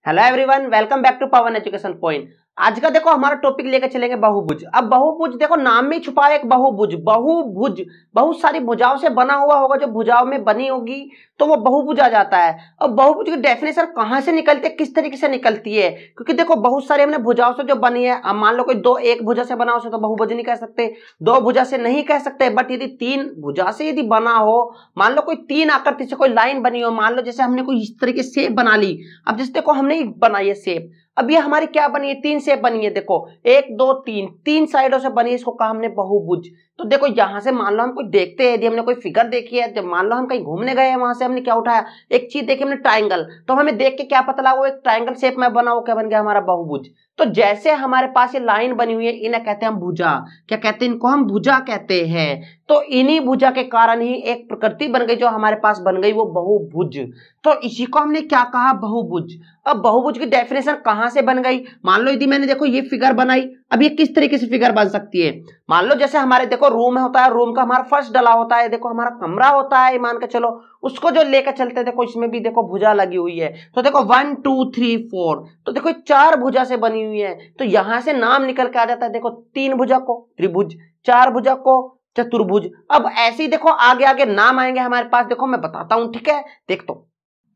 Hello everyone, welcome back to Pavan education point. आज का देखो हमारा टॉपिक लेकर चलेंगे बहुभुज। अब बहुभुज देखो नाम में छुपा है एक बहुभुज। बहुभुज बहुत सारी भुजाओं से बना हुआ होगा, जो भुजाओं में बनी होगी तो वो बहुभुज आ जाता है। अब बहुभुज की डेफिनेशन कहाँ से निकलती है, किस तरीके से निकलती है, क्योंकि देखो बहुत सारी हमने भुजाओं से जो बनी है। अब मान लो कोई दो एक भुजा से बना हो तो बहुभुज नहीं कह सकते, दो भुजा से नहीं कह सकते, बट यदि तीन भुजा से यदि बना हो, मान लो कोई तीन आकृति से कोई लाइन बनी हो, मान लो जैसे हमने कोई इस तरीके से शेप बना ली। अब जैसे देखो हमने बनाई है शेप, अब ये हमारी क्या बनी है, तीन शेप बनी है। देखो एक दो तीन, तीन साइडों से बनी है, इसको कहा हमने बहुभुज। तो देखो यहां से मान लो हम कोई देखते हैं, यदि हमने कोई फिगर देखी है, जब मान लो हम कहीं घूमने गए हैं, वहां से हमने क्या उठाया, एक चीज देखी हमने ट्राइंगल, तो हमें देख के क्या पता लगा वो एक ट्राइंगल शेप में बना, वो क्या बन गया हमारा बहुभुज। तो जैसे हमारे पास ये लाइन बनी हुई है, इन्हें कहते हैं हम भुजा। क्या कहते हैं इनको, हम भुजा कहते हैं। तो इन्हीं भुजा के कारण ही एक प्रकृति बन गई जो हमारे पास बन गई, वो बहुभुज। तो इसी को हमने क्या कहा, बहुभुज। अब बहुभुज की डेफिनेशन कहां से बन गई, मान लो यदि मैंने देखो ये फिगर बनाई, अब ये किस तरीके से फिगर बन सकती है। मान लो जैसे हमारे देखो रूम होता है, रूम का हमारा फर्श डला होता है, देखो हमारा कमरा होता है, मान के चलो उसको जो लेकर चलते हैं, देखो इसमें भी देखो भुजा लगी हुई है। तो देखो 1 2 3 4, तो देखो चार भुजा से बनी हुई है। तो यहां से नाम निकल के आ जाता है, देखो तीन भुजा को त्रिभुज, चार भुजा को चतुर्भुज। अब ऐसे ही देखो आगे आगे नाम आएंगे हमारे पास, देखो मैं बताता हूं, ठीक है।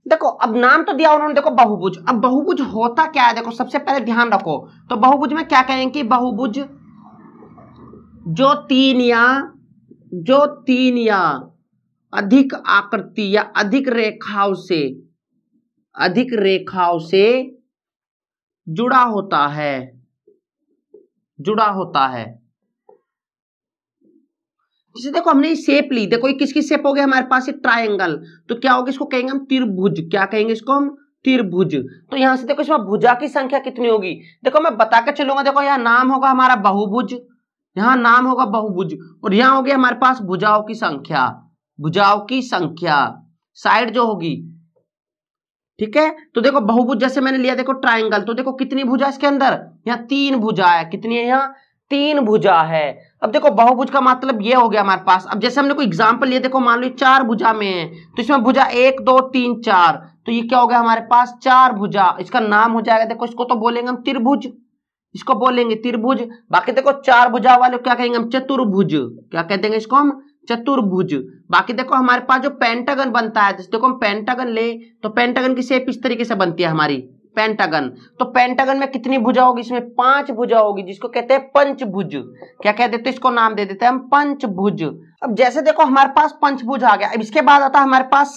देखो अब नाम तो दिया उन्होंने, देखो बहुभुज। अब बहुभुज होता क्या है, देखो सबसे पहले ध्यान रखो, तो बहुभुज में क्या कहेंगे कि बहुभुज जो तीन या अधिक आकृति या अधिक रेखाओं से जुड़ा होता है। जैसे देखो हमने ये शेप ली, देखो ये किसकी शेप हो गया हमारे पास, ये ट्रायंगल, तो क्या होगा, इसको कहेंगे हम त्रिभुज। क्या कहेंगे इसको हम, त्रिभुज। तो यहां से देखो इसमें भुजा की संख्या कितनी होगी, देखो मैं बता के चलूंगा। देखो यहाँ नाम होगा हमारा बहुभुज, यहाँ नाम होगा बहुभुज, और यहाँ होगी हमारे पास भुजाओं की संख्या साइड जो होगी, ठीक है। तो देखो बहुभुज जैसे मैंने लिया, देखो ट्राइंगल, तो देखो कितनी भुजा इसके अंदर, यहाँ तीन भुजा है। कितनी है, यहाँ तीन भुजा है। अब देखो बहुभुज का मतलब ये हो गया हमारे पास। अब जैसे हमने कोई एग्जांपल लिया, देखो मान लो चार भुजा में है, तो इसमें भुजा 1 2 3 4, तो ये क्या हो गया हमारे पास, चार भुजा। इसका नाम हो जाएगा, देखो इसको तो बोलेंगे हम त्रिभुज, इसको बोलेंगे त्रिभुज। बाकी देखो चार भुजा वाले क्या कहेंगे हम, चतुर्भुज। क्या कहते हैं इसको हम, चतुर्भुज। बाकी देखो हमारे पास जो पेंटागन बनता है, जैसे देखो हम पेंटागन ले, तो पेंटागन की शेप इस तरीके से बनती है हमारी, पेंटागन। तो पेंटागन में कितनी भुजा होगी, इसमें 5 भुजा होगी, जिसको कहते हैं पंचभुज। क्या कह देते हैं, इसको नाम दे देते हैं हम पंचभुज। अब जैसे देखो हमारे पास पंचभुज आ गया, अब इसके बाद आता है हमारे पास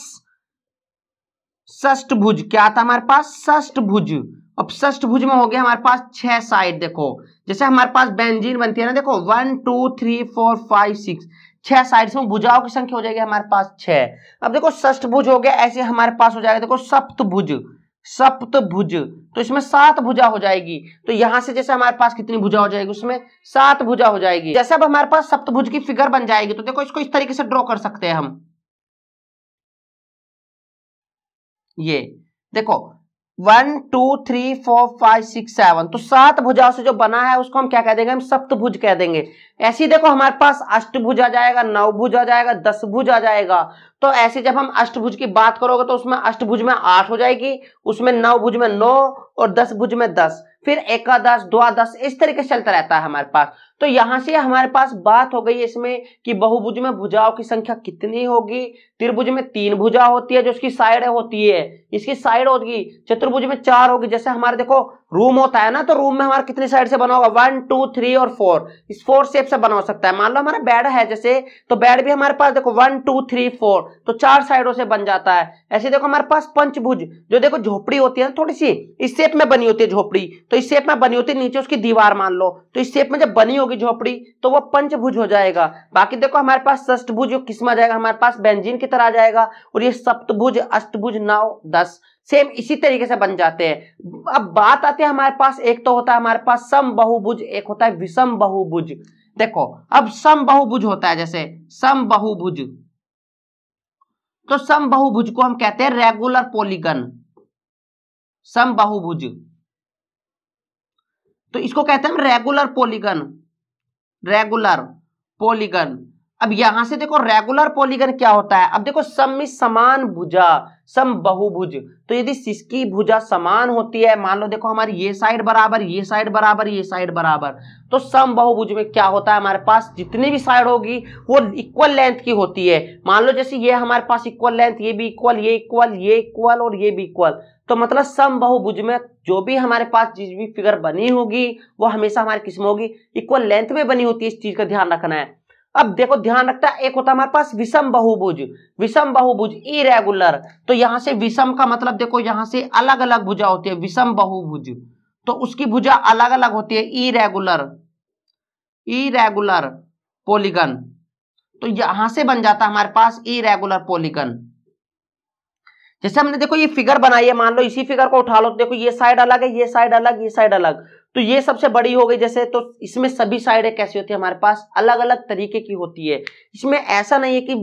षष्ठभुज। क्या आता है हमारे पास, षष्ठभुज। अब षष्ठभुज में हो गया हमारे पास 6 साइड। देखो जैसे हमारे पास बेंजीन बनती है ना, देखो 1 2 3 4 5 6, 6 साइड में भुजाओं की संख्या हो जाएगी हमारे पास 6। अब देखो षष्ठभुज हो गया, ऐसे हमारे पास हो जाएगा देखो सप्तभुज, तो इसमें 7 भुजा हो जाएगी। तो यहां से जैसे हमारे पास कितनी भुजा हो जाएगी, उसमें 7 भुजा हो जाएगी। जैसे अब हमारे पास सप्तभुज की फिगर बन जाएगी, तो देखो इसको इस तरीके से ड्रॉ कर सकते हैं हम। ये देखो 1 2 3 4 5 6 7, तो 7 भुजाओं से जो बना है उसको हम क्या कह देंगे, हम सप्तभुज कह देंगे। ऐसे ही देखो हमारे पास अष्टभुज आ जाएगा, नवभुज आ जाएगा, 10 भुज आ जाएगा। तो ऐसे जब हम अष्टभुज की बात करोगे, तो उसमें अष्टभुज में 8 हो जाएगी, उसमें नवभुज में 9 और 10 भुज में 10, फिर एकादश द्वादश, इस तरीके से चलता रहता है हमारे पास। तो यहां से हमारे पास बात हो गई इसमें कि बहुभुज में भुजाओं की संख्या कितनी होगी। त्रिभुज में 3 भुजा होती है, जो उसकी साइड होती है, इसकी साइड होगी। चतुर्भुज में 4 होगी। जैसे हमारे देखो रूम होता है ना, तो रूम में हमारा कितनी साइड से बना होगा, 1 2 3 और 4, इस 4 शेप से बना हो सकता है। मान लो हमारा बेड है जैसे, तो बेड भी हमारे पास देखो 1 2 3 4, तो 4 साइडों से बन जाता है। ऐसे देखो हमारे पास पंचभुज, जो देखो झोपड़ी होती है ना, थोड़ी सी इस शेप में बनी होती है झोपड़ी, तो इस शेप में बनी होती है, नीचे उसकी दीवार मान लो, तो इस शेप में जब बनी होगी झोपड़ी, तो वो पंचभुज हो जाएगा। बाकी देखो हमारे पास षष्ठभुज जो किस में आ जाएगा, हमारे पास बेंजीन की तरह आ जाएगा। और ये सप्तभुज, अष्टभुज, 9 10 सेम इसी तरीके से बन जाते हैं। अब बात आती है हमारे पास, एक तो होता है हमारे पास सम बहुभुज, एक होता है विषम बहुभुज। देखो अब सम बहुभुज होता है, जैसे सम बहुभुज, तो सम बहुभुज को हम कहते हैं रेगुलर पॉलीगन। सम बहुभुज, तो इसको कहते हैं हम रेगुलर पॉलीगन। अब यहां से देखो रेगुलर पॉलीगन क्या होता है। अब देखो सम में समान भुजा, समबाहुभुज। तो यदि इसकी भुजा समान होती है, मान लो देखो हमारी ये साइड बराबर, ये साइड बराबर, ये साइड बराबर, तो समबाहुभुज में क्या होता है, हमारे पास जितनी भी साइड होगी वो इक्वल लेंथ की होती है। मान लो जैसे ये हमारे पास इक्वल लेंथ, ये भी इक्वल, ये इक्वल, ये इक्वल और ये भी इक्वल, तो मतलब समबाहुभुज में जो भी हमारे पास जिस भी फिगर बनी होगी वो हमेशा हमारी किस में होगी, इक्वल लेंथ में बनी होती है। इस चीज का ध्यान रखना है। अब देखो ध्यान रखता है, एक होता है हमारे पास विषम बहुभुज, विषम बहुभुज इरेगुलर। तो यहां से विषम का मतलब देखो यहां से अलग अलग भुजा होती है, विषम बहुभुज तो उसकी भुजा अलग अलग होती है, इरेगुलर, इरेगुलर पॉलीगन। तो यहां से बन जाता है हमारे पास इरेगुलर पॉलीगन। जैसे हमने देखो ये फिगर बनाई है, मान लो इसी फिगर को उठा लो, तो देखो ये साइड अलग है, ये साइड अलग, ये साइड अलग, तो ये सबसे बड़ी हो गई जैसे, तो इसमें सभी साइडें कैसी होती है, हमारे पास अलग अलग तरीके की होती है। इसमें ऐसा नहीं है कि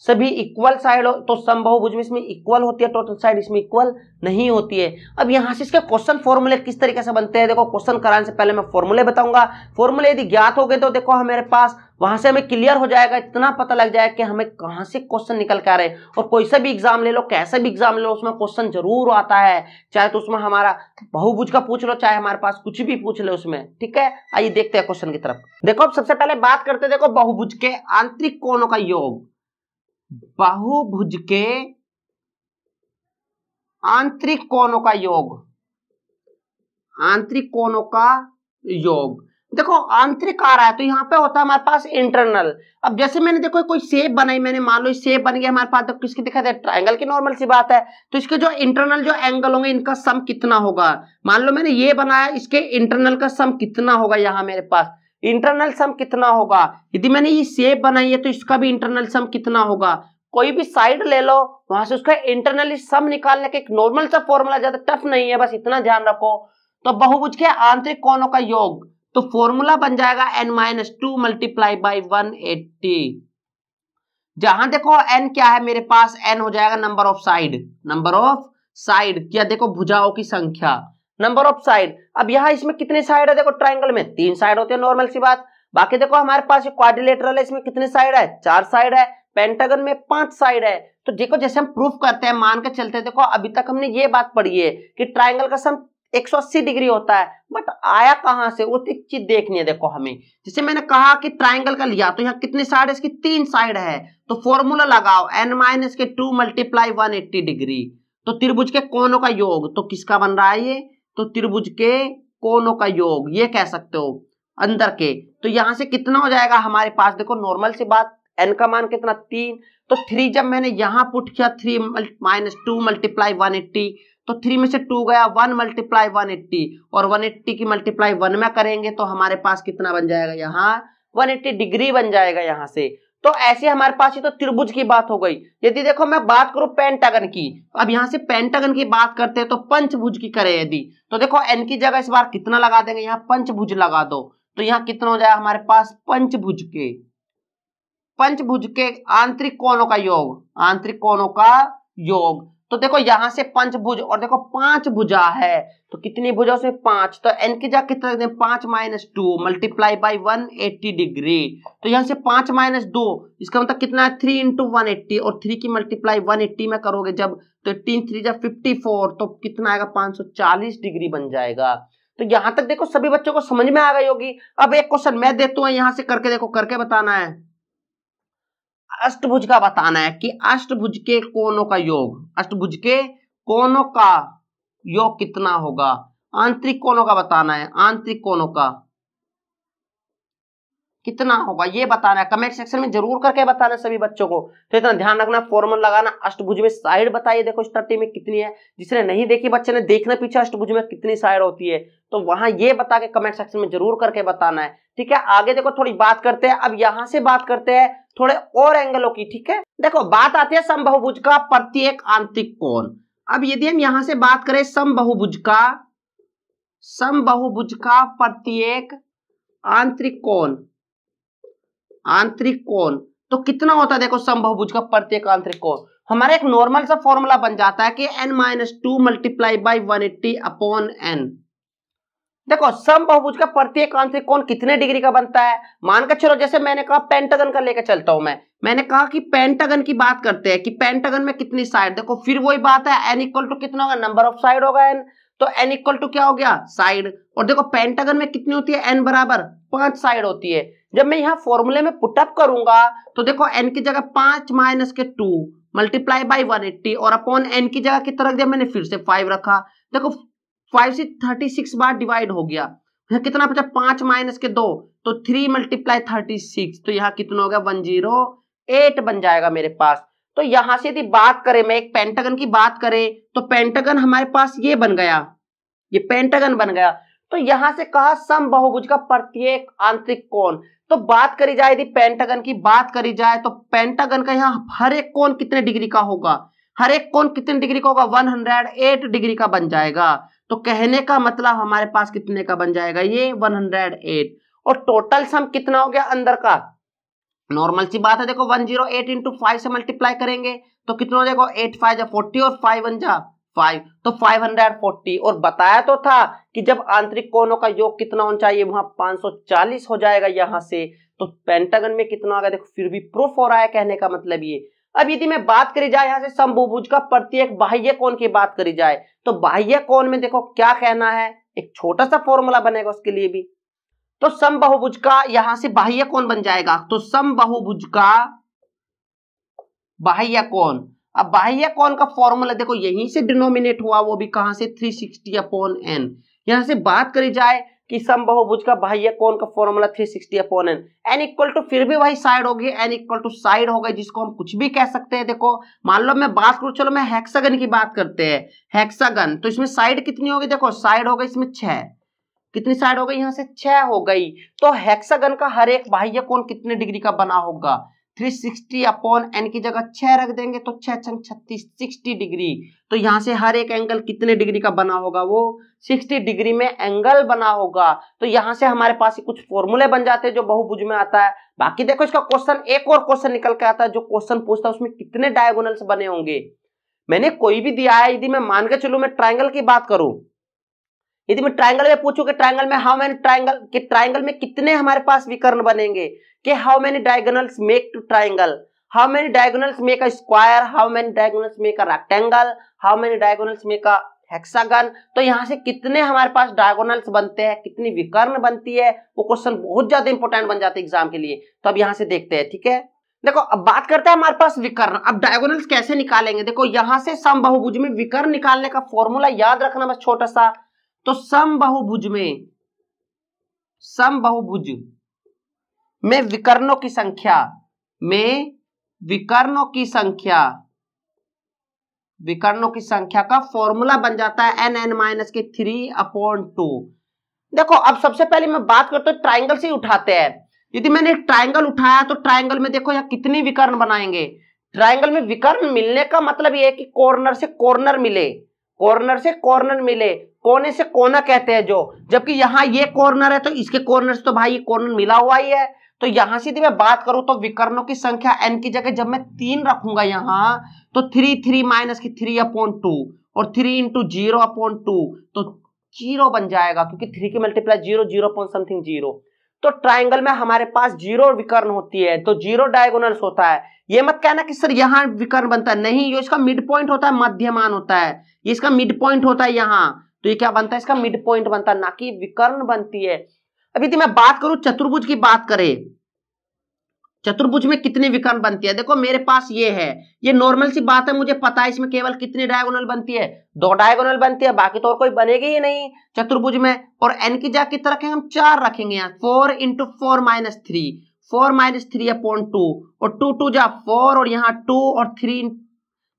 सभी इक्वल साइड हो, तो समबाहुभुज में इसमें इक्वल होती है टोटल साइड, इसमें इक्वल नहीं होती है। अब यहाँ से इसके क्वेश्चन फॉर्मूले किस तरीके से बनते हैं, देखो क्वेश्चन कराने से पहले मैं फॉर्मूले बताऊंगा। फॉर्मूले यदि ज्ञात हो गए तो देखो हमारे पास वहां से हमें क्लियर हो जाएगा, इतना पता लग जाएगा कि हमें कहां से क्वेश्चन निकल के आ रहे हैं। और कोई सा भी एग्जाम ले लो, कैसा भी एग्जाम ले लो, उसमें क्वेश्चन जरूर आता है, चाहे तो उसमें हमारा बहुभुज का पूछ लो, चाहे हमारे पास कुछ भी पूछ लो उसमें। ठीक है, आइए देखते हैं क्वेश्चन की तरफ। देखो अब सबसे पहले बात करते हैं, देखो बहुभुज के आंतरिक कोणों का योग, बहुभुज के आंतरिक कोणों का योग, आंतरिक कोणों का योग। देखो आंतरिक आ रहा है तो यहाँ पे होता है हमारे पास इंटरनल। अब जैसे मैंने देखो कोई शेप बनाई, मैंने मान लो शेप बन गया हमारे पास, तो किसकी दिखा दे, ट्रायंगल की, नॉर्मल सी बात है। तो इसके जो इंटरनल जो एंगल होंगे इनका सम कितना होगा, मान लो मैंने ये बनाया, इसके इंटरनल का सम कितना होगा, यहाँ मेरे पास इंटरनल सम कितना होगा। यदि मैंने ये शेप बनाई है तो इसका भी इंटरनल सम कितना होगा। कोई भी साइड ले लो, वहां से उसका इंटरनली सम निकालने का एक नॉर्मल सा फॉर्मूला, ज्यादा टफ नहीं है, बस इतना ध्यान रखो। तो बहुभुज के आंतरिक कोणों का योग, तो फॉर्मूला बन जाएगा n-2 मल्टीप्लाई बाई 180। जहां देखो n क्या है मेरे पास, n हो जाएगा number of side, number of side क्या, देखो भुजाओं की संख्या, नंबर ऑफ साइड। अब यहाँ इसमें कितने साइड है, देखो ट्राइंगल में 3 साइड होते हैं, नॉर्मल सी बात। बाकी देखो हमारे पास क्वाड्रिलेटरल है, इसमें कितने साइड है, 4 साइड है। पेंटागन में 5 साइड है। तो देखो जैसे हम प्रूफ करते हैं, मान के चलते हैं, देखो अभी तक हमने ये बात पढ़ी है कि ट्राइंगल का सम 180 डिग्री होता है, बट आया कहां से, वो एक चीज देखनी है। देखो हमें जैसे मैंने कहा कि ट्राइंगल का लिया, तो यहाँ कितने साइड है, इसकी 3 साइड है। तो फॉर्मूला लगाओ n-2 मल्टीप्लाई 180 डिग्री। तो त्रिभुज के कोणों का योग, तो किसका बन रहा है ये, तो त्रिभुज के कोणों का योग ये कह सकते हो अंदर के। तो यहां से कितना हो जाएगा हमारे पास, देखो नॉर्मल सी बात, n का मान कितना 3, तो 3 जब मैंने यहां पुट किया, 3-2 मल्टीप्लाई 180, तो 3 में से 2 गया, 1 मल्टीप्लाई 180, और 180 की मल्टीप्लाई 1 में करेंगे तो हमारे पास कितना बन जाएगा, यहाँ 180 डिग्री बन जाएगा यहाँ से। तो ऐसे हमारे पास ही तो त्रिभुज की बात हो गई। यदि देखो मैं बात करूं पेंटागन की, अब यहाँ से पेंटागन की बात करते हैं तो पंचभुज की करें यदि, तो देखो n की जगह इस बार कितना लगा देंगे, यहाँ पंचभुज लगा दो, तो यहाँ कितना हो जाएगा हमारे पास पंचभुज के आंतरिक कोणों का योग, आंतरिक कोणों का योग। तो देखो यहां से पंचभुज, और देखो 5 भुजा है, तो कितनी भुजा उसमें 5, तो n की जगह कितना रख दें, 5-2 मल्टीप्लाई बाई 180 डिग्री। तो यहां से 5-2, इसका मतलब कितना है, 3 × 180, और 3 की मल्टीप्लाई 180 में करोगे जब, तो 3×3 = 54, तो कितना आएगा 540 डिग्री बन जाएगा। तो यहां तक देखो सभी बच्चों को समझ में आ गई होगी। अब एक क्वेश्चन मैं देता हूं, यहां से करके देखो, करके बताना है, अष्टभुज का बताना है कि अष्टभुज के कोणों का योग, अष्टभुज के कोणों का योग कितना होगा। आंतरिक कोणों का बताना है, आंतरिक कोणों का कितना होगा ये बताना है, कमेंट सेक्शन में जरूर करके बताना है सभी बच्चों को। तो इतना ध्यान रखना, फॉर्मूला लगाना। अष्टभुज में साइड बताइए, देखो स्टडी में कितनी है, जिसने नहीं देखी बच्चे ने देखना पीछे अष्टभुज में कितनी साइड होती है, तो वहां ये बता के कमेंट सेक्शन में जरूर करके बताना है। ठीक है, आगे देखो थोड़ी बात करते हैं। अब यहां से बात करते हैं थोड़े और एंगलों की। ठीक है, देखो बात आती है समबाहुभुज का प्रत्येक आंतरिक कोण। अब यदि हम यहां से बात करें समबाहुभुज का प्रत्येक आंतरिक कोण, आंतरिक कोण तो कितना होता है, देखो समबाहुभुज का प्रत्येक आंतरिक कोण, हमारा एक नॉर्मल सा फॉर्मूला बन जाता है कि n-2 multiply by 180 upon n। देखो सम बहुभुज का प्रत्येक आंतरिक कोण कितने डिग्री का बनता है। मान के चलो जैसे मैंने कहा पेंटागन का लेकर चलता हूं मैंने कहा कि पेंटागन की बात करते हैं कि पेंटागन में कितनी साइड। देखो फिर वही बात है, n इक्वल टू कितना होगा, नंबर ऑफ साइड होगा n, तो n इक्वल टू क्या हो गया, साइड। और देखो पेंटागन में कितनी होती है, n बराबर 5 साइड होती है। जब मैं यहाँ फॉर्मूले में पुटअप करूंगा तो देखो n की जगह 5 माइनस के 2 मल्टीप्लाई बाई 180 और अपॉन n की जगह कितना रख दिया मैंने, फिर से 5 रखा। देखो 5 से 36 बार डिवाइड हो गया, यहाँ कितना बचा, 5 माइनस के 2 तो 3 मल्टीप्लाई 36, तो यहाँ कितना हो गया 108 बन जाएगा मेरे पास। तो यहां से यदि बात करें, मैं एक पेंटागन की बात करें तो पेंटागन हमारे पास ये बन गया, ये पेंटागन बन गया। तो यहां से कहा सम बहुभुज का प्रत्येक आंतरिक कोण। तो बात करी जाए यदि पेंटागन की बात करी जाए तो पेंटागन का यहाँ हर एक कोण कितने डिग्री का होगा, हर एक कोण कितने डिग्री का होगा, 108 डिग्री का बन जाएगा। तो कहने का मतलब हमारे पास कितने का बन जाएगा, ये 108। और टोटल सम कितना हो गया अंदर का, नॉर्मल सी बात है, देखो 108 इंटू 5 से मल्टीप्लाई करेंगे तो कितना हो जाएगा, 8 5 जा 40 और 5 1 जा 5, तो 540। और बताया तो था कि जब आंतरिक कोणों का योग कितना होना चाहिए, वहां 540 हो जाएगा यहां से। तो पेंटागन में कितना आ गया, देखो फिर भी प्रूफ हो रहा है, कहने का मतलब ये। अब यदि मैं बात करी जाए यहाँ से समबहुभुज का प्रत्येक बाह्य कोण की बात करी जाए तो बाह्य कोण में देखो क्या कहना है, एक छोटा सा फॉर्मूला बनेगा उसके लिए भी। तो समबहुभुज का यहां से बाह्य कोण बन जाएगा, तो समबहुभुज का बाह्य कोण। अब बाह्य कोण का फॉर्मूला देखो यहीं से डिनोमिनेट हुआ, वो भी कहां से, 360 अपॉन n। यहां से बात करी जाए कि समबहुभुज का बाह्य कोण का formula 360 upon n, n equal to फिर भी वही साइड होगी, n इक्वल टू साइड हो गई, जिसको हम कुछ भी कह सकते हैं। देखो मान लो मैं बात करूं, चलो मैं हेक्सागन की बात करते हैं, हेक्सागन तो इसमें साइड कितनी होगी, देखो साइड हो गई इसमें 6, कितनी साइड हो गई, यहाँ से 6 हो गई। तो हेक्सागन का हर एक बाह्य कोण कितने डिग्री का बना होगा, 360 अपॉन n की जगह 6 रख देंगे तो 6 छंग 36, 60 डिग्री। तो यहाँ से हर एक एंगल कितने डिग्री का बना होगा, वो 60 डिग्री में एंगल बना होगा। तो यहाँ से हमारे पास कुछ फॉर्मूले बन जाते हैं जो बहुभुज में आता है। बाकी देखो इसका क्वेश्चन, एक और क्वेश्चन निकल के आता है जो क्वेश्चन पूछता है उसमें कितने डायगोनल्स बने होंगे। मैंने कोई भी दिया है, यदि मैं मान के चलूं मैं ट्राइंगल की बात करूं, यदि मैं ट्राइंगल में पूछूं कि ट्राइंगल में हाउ मेनी ट्राइंगल, कि ट्राइंगल में कितने हमारे पास विकर्ण बनेंगे, कि how many diagonals make to triangle, how many diagonals make a square, how many diagonals make a rectangle, how many diagonals make a hexagon. तो यहाँ से कितने हमारे पास डायगोनल्स बनते हैं, कितनी विकर्ण बनती है, वो क्वेश्चन बहुत ज्यादा इंपॉर्टेंट बन जाते हैं एग्जाम के लिए। तो अब यहाँ से देखते हैं, ठीक है। देखो अब बात करते हैं हमारे पास विकर्ण। अब डायगोनल्स कैसे निकालेंगे, देखो यहाँ से समबाहुभुज में विकर्ण निकालने का फॉर्मूला याद रखना बस छोटा सा। तो समबाहुभुज में विकर्णों की संख्या, विकर्णों की संख्या का फॉर्मूला बन जाता है n(-3/2। देखो अब सबसे पहले मैं बात करता हूं ट्राइंगल से ही उठाते हैं। यदि मैंने एक ट्राइंगल उठाया तो ट्राइंगल में देखो यहाँ कितनी विकर्ण बनाएंगे। ट्राइंगल में विकर्ण मिलने का मतलब ये है कि कॉर्नर से कॉर्नर मिले, कॉर्नर से कॉर्नर मिले, कोने से कोना कहते हैं जो, जबकि यहाँ ये कॉर्नर है तो इसके कॉर्नर से तो भाई कॉर्नर मिला हुआ ही है। तो यहां से यदि मैं बात करूं तो विकर्णों की संख्या n की जगह जब मैं 3 रखूंगा यहाँ तो 3 माइनस की 3/2 और 3 इंटू 0/2 तो 0 बन जाएगा, क्योंकि 3 की मल्टीप्लाई 0 तो ट्राइंगल में हमारे पास 0 विकर्ण होती है, तो 0 डायगोनल्स होता है। ये मत कहना कि सर यहाँ विकर्ण बनता है, नहीं, ये इसका मिड पॉइंट होता है, मध्यमान होता है, ये इसका मिड पॉइंट होता है यहाँ। तो ये क्या बनता है, इसका मिड पॉइंट बनता है, ना कि विकर्ण बनती है। अब यदि मैं बात करूं चतुर्भुज की बात करें, चतुर्भुज में कितनी विकर्ण बनती है, देखो मेरे पास ये है, ये नॉर्मल सी बात है, मुझे पता है इसमें केवल कितनी डायगोनल बनती है, 2 डायगोनल बनती है, बाकी तो और कोई बनेगी ही नहीं चतुर्भुज में। और n की जगह कितना रखेंगे हम, 4 रखेंगे यहाँ, 4 इंटू 4 माइनस 3, 4 माइनस 3/2 और 2 2 जा 4 और यहाँ 2 और 3,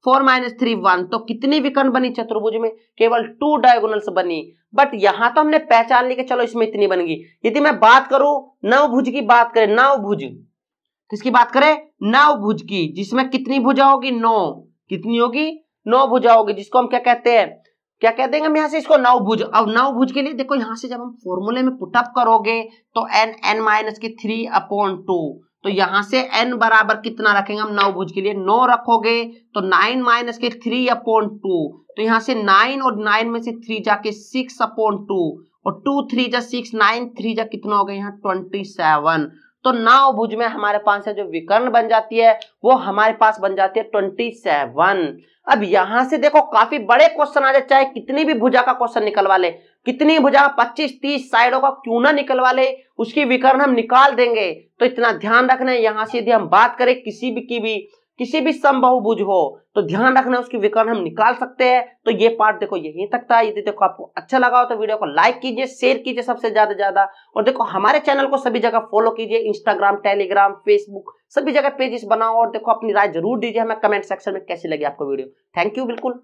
4 माइनस 3 1। तो कितनी विकर्ण बनी चतुर्भुज में, केवल 2 डायगोनल्स बनी। बट यहां तो हमने पहचान ली कि चलो इसमें इतनी बन गई। यदि मैं बात करूं नवभुज की बात करें, नवभुज किसकी बात करें, नवभुज की, जिसमें कितनी भुजा होगी, 9, कितनी होगी, 9 भुजा होगी, जिसको हम क्या कहते हैं, क्या कहते हैं हम यहाँ से इसको, नवभुज। अब नवभुज के लिए देखो यहाँ से जब हम फॉर्मूले में पुटअप करोगे तो n (-3/2) तो यहां से n बराबर कितना रखेंगे हम 9 भुज के लिए 9 रखोगे तो 9 माइनस के 3/2 तो यहां से 9 और 9 में से 3 जाके 6/2 और 2 3 जा 6 9 3 जा कितना हो गया यहाँ 27। तो 9 भुज में हमारे पास है जो विकर्ण बन जाती है वो हमारे पास बन जाती है 27। अब यहां से देखो काफी बड़े क्वेश्चन आ जाए, चाहे कितनी भी भुजा का क्वेश्चन निकलवा ले, कितनी भुजा 25-30 साइडों का क्यों ना निकलवा ले, उसकी विकर्ण हम निकाल देंगे। तो इतना ध्यान रखना है, यहां से यदि हम बात करें किसी भी समबाहुभुज हो तो ध्यान रखना है उसकी विकर्ण हम निकाल सकते हैं। तो ये पार्ट देखो यहीं तक था। यदि देखो आपको अच्छा लगा हो तो वीडियो को लाइक कीजिए, शेयर कीजिए सबसे ज्यादा और देखो हमारे चैनल को सभी जगह फॉलो कीजिए, इंस्टाग्राम, टेलीग्राम, फेसबुक सभी जगह पेजेस बनाओ और देखो अपनी राय जरूर दीजिए हमें कमेंट सेक्शन में कैसी लगी आपको वीडियो। Thank you. बिल्कुल।